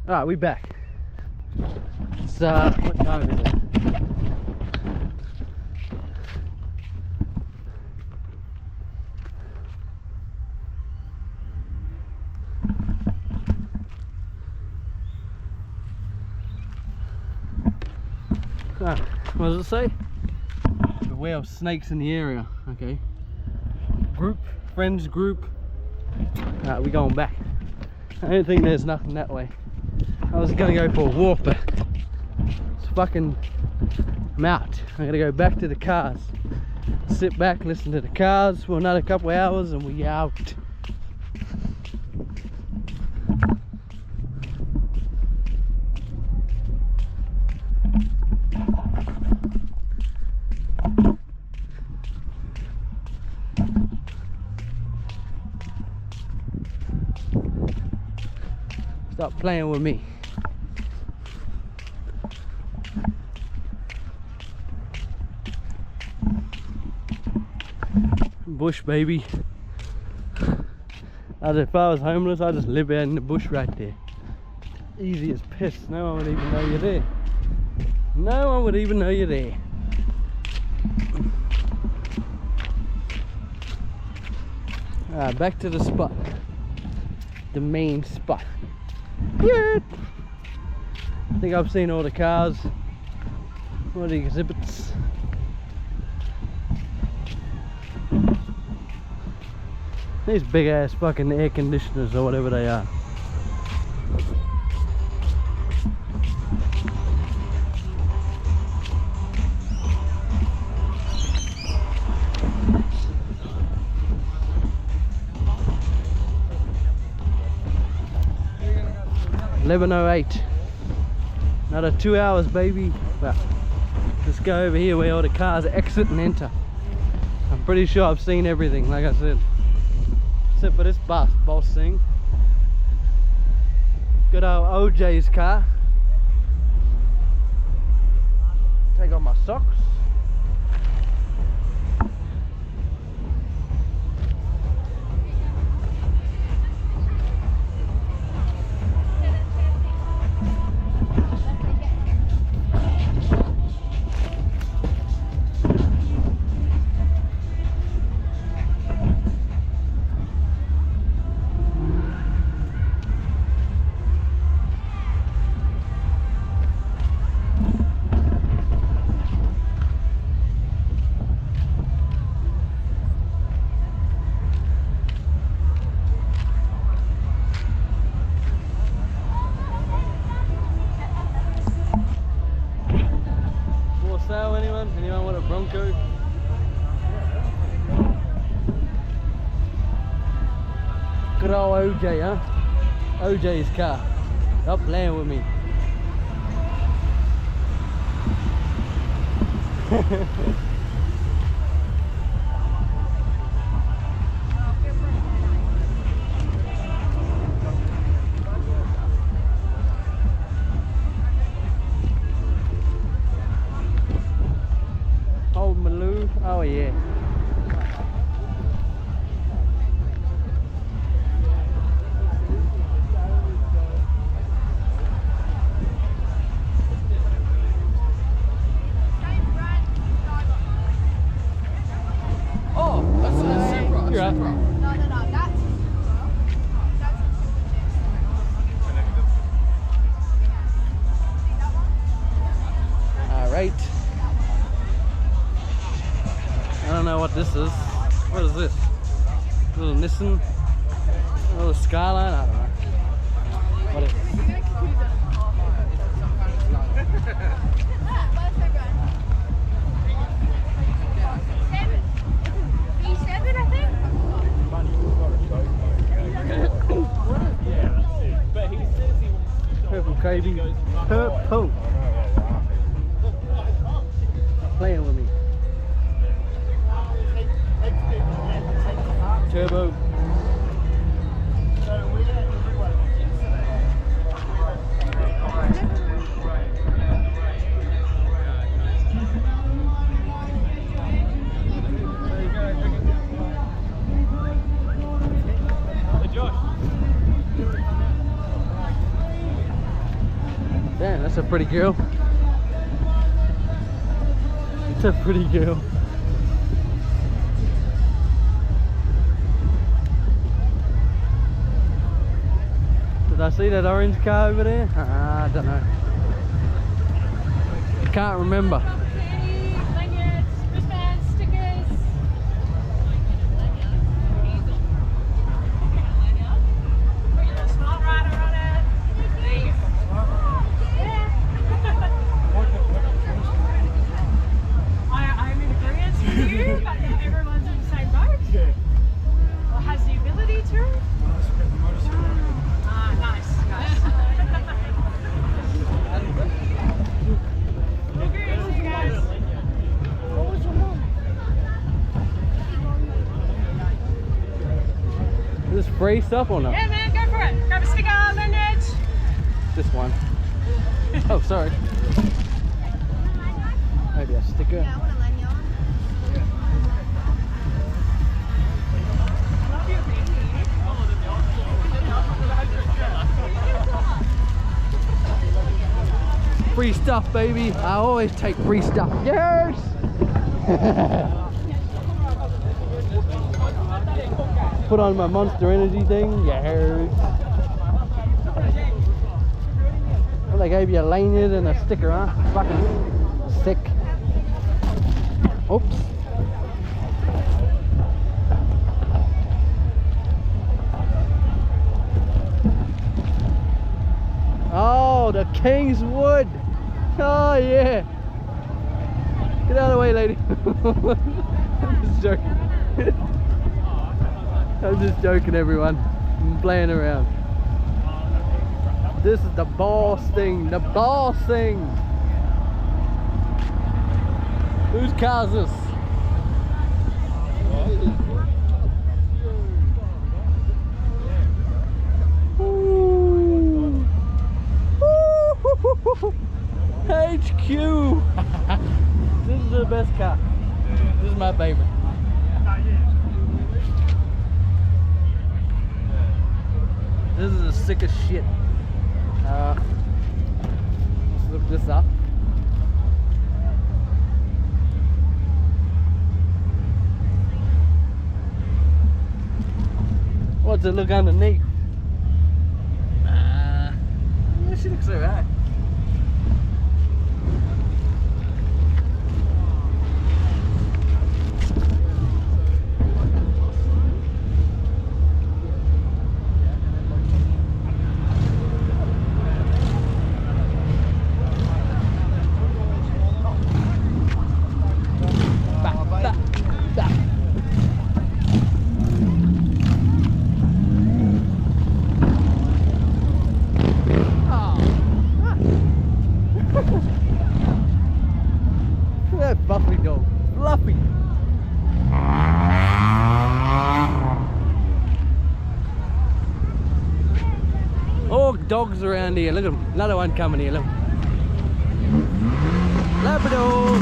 Alright, we back. It's what time is it? What does it say? Beware of snakes in the area. Okay. Group, friends group. We going back. I don't think there's nothing that way. I was gonna go for a walk, but it's fucking, I'm out. I'm gonna go back to the cars. Sit back, listen to the cars for another couple of hours, and we out. Stop playing with me. Bush, baby. As if I was homeless, I'd just live out in the bush right there. Easy as piss. No one would even know you're there. No one would even know you're there. Alright, back to the spot. The main spot. Yeah. I think I've seen all the cars, all the exhibits. These big ass fucking air conditioners or whatever they are. $11:08. Another 2 hours, baby. Well, let's go over here where all the cars exit and enter. I'm pretty sure I've seen everything, like I said, except for this boss thing. Good old OJ's car. Take off my socks. Anyone want a bronco? Good old OJ, huh? OJ's car. Stop playing with me. Maloo, oh yeah. Oh, that's a Supra. You're right. No, that's Alright. I don't know what this is. What is this? Little Nissan? Little Skyline? I don't know. What is it? B7, I think. Purple KB. Purple. Playing with me. Turbo. That's a pretty girl. It's a pretty girl. Did I see that orange car over there? I don't know. Can't remember. Is this free stuff or not? Yeah, man, go for it. Grab a sticker, lanyard. This one. Oh, sorry. Maybe a sticker. Yeah, I want a lanyard. Free stuff, baby. I always take free stuff. Yes! Put on my Monster Energy thing. Yes! Well, they gave you a lanyard and a sticker, huh? Fucking sick. Oops. Oh, the Kingswood. Oh yeah. Get out of the way, lady. I'm just joking. I'm just joking, everyone. I'm playing around. This is the boss thing. The boss thing. Whose car is this? HQ. This is the best car. This is my favorite. This is the sickest shit. Let's look this up. What's it look underneath? Yeah, she looks alright. That Buffy dog, fluffy. All dogs around here. Look at them. Another one coming here. Look. Labrador.